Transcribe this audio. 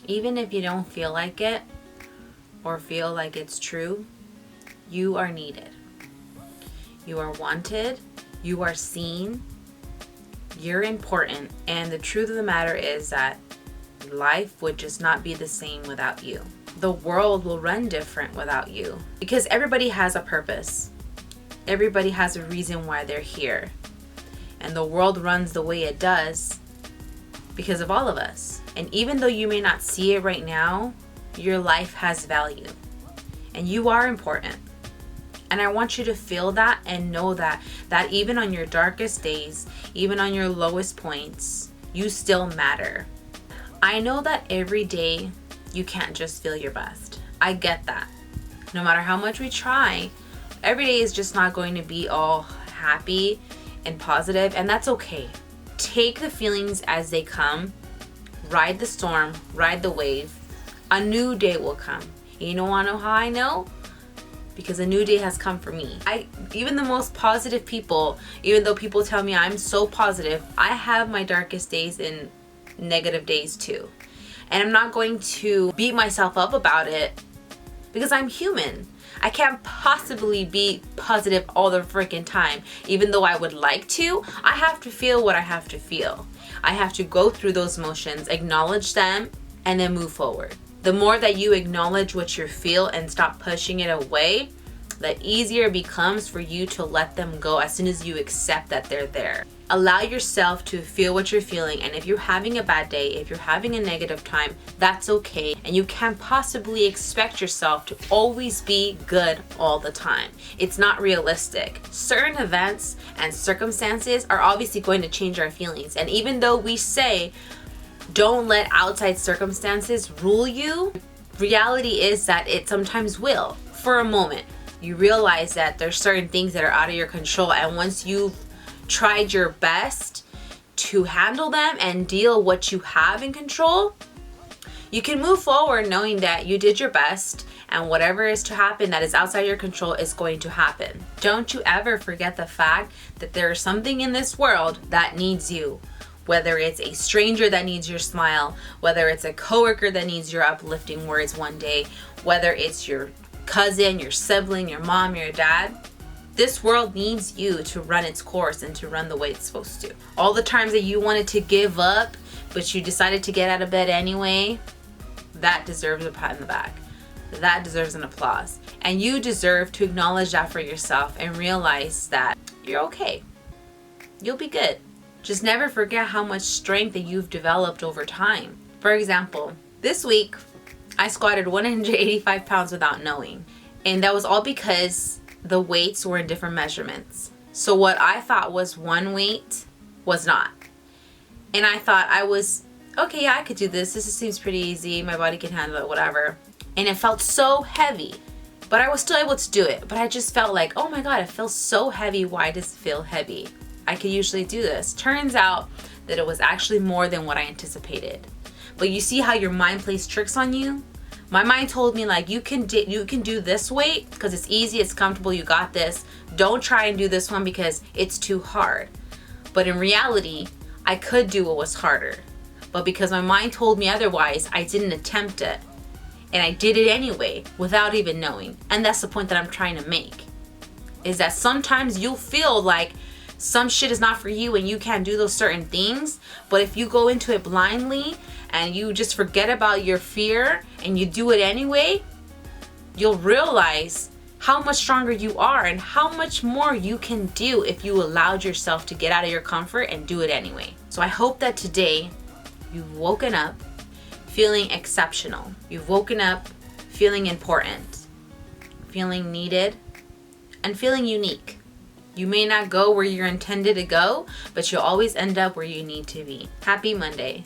Even if you don't feel like it or feel like it's true, you are needed. You are wanted. You are seen. You're important. And the truth of the matter is that life would just not be the same without you. The world will run different without you, because everybody has a purpose. Everybody has a reason why they're here. And the world runs the way it does because of all of us. And even though you may not see it right now, your life has value. And you are important. And I want you to feel that and know that even on your darkest days, even on your lowest points, you still matter. I know that every day you can't just feel your best. I get that. No matter how much we try, every day is just not going to be all happy and positive, and that's okay. Take the feelings as they come. Ride the storm, ride the wave. A new day will come. You don't want to know how I know? Because a new day has come for me. Even the most positive people, even though people tell me I'm so positive, I have my darkest days and negative days too. And I'm not going to beat myself up about it because I'm human. I can't possibly be positive all the freaking time. Even though I would like to, I have to feel what I have to feel. I have to go through those emotions, acknowledge them, and then move forward. The more that you acknowledge what you feel and stop pushing it away, the easier it becomes for you to let them go as soon as you accept that they're there. Allow yourself to feel what you're feeling, and if you're having a bad day, if you're having a negative time, that's okay. And you can't possibly expect yourself to always be good all the time. It's not realistic. Certain events and circumstances are obviously going to change our feelings, and even though we say don't let outside circumstances rule you, reality is that it sometimes will. For a moment, you realize that there's certain things that are out of your control, and once you've tried your best to handle them and deal what you have in control, you can move forward knowing that you did your best, and whatever is to happen that is outside your control is going to happen. Don't you ever forget the fact that there is something in this world that needs you. Whether it's a stranger that needs your smile, whether it's a coworker that needs your uplifting words one day, whether it's your cousin, your sibling, your mom, your dad, this world needs you to run its course and to run the way it's supposed to. All the times that you wanted to give up, but you decided to get out of bed anyway, that deserves a pat in the back. That deserves an applause. And you deserve to acknowledge that for yourself and realize that you're okay. You'll be good. Just never forget how much strength that you've developed over time. For example, this week, I squatted 185 pounds without knowing. And that was all because the weights were in different measurements. So what I thought was one weight was not. And I thought I was, okay, yeah, I could do this. This seems pretty easy. My body can handle it, whatever. And it felt so heavy. But I was still able to do it. But I just felt like, oh my God, it feels so heavy. Why does it feel heavy? I could usually do this. Turns out that it was actually more than what I anticipated. But you see how your mind plays tricks on you? My mind told me like, you can do this weight because it's easy, it's comfortable, you got this. Don't try and do this one because it's too hard. But in reality, I could do what was harder. But because my mind told me otherwise, I didn't attempt it. And I did it anyway without even knowing. And that's the point that I'm trying to make. Is that sometimes you'll feel like some shit is not for you and you can't do those certain things. But if you go into it blindly and you just forget about your fear and you do it anyway, you'll realize how much stronger you are and how much more you can do if you allowed yourself to get out of your comfort and do it anyway. So I hope that today you've woken up feeling exceptional. You've woken up feeling important, feeling needed, and feeling unique. You may not go where you're intended to go, but you'll always end up where you need to be. Happy Monday.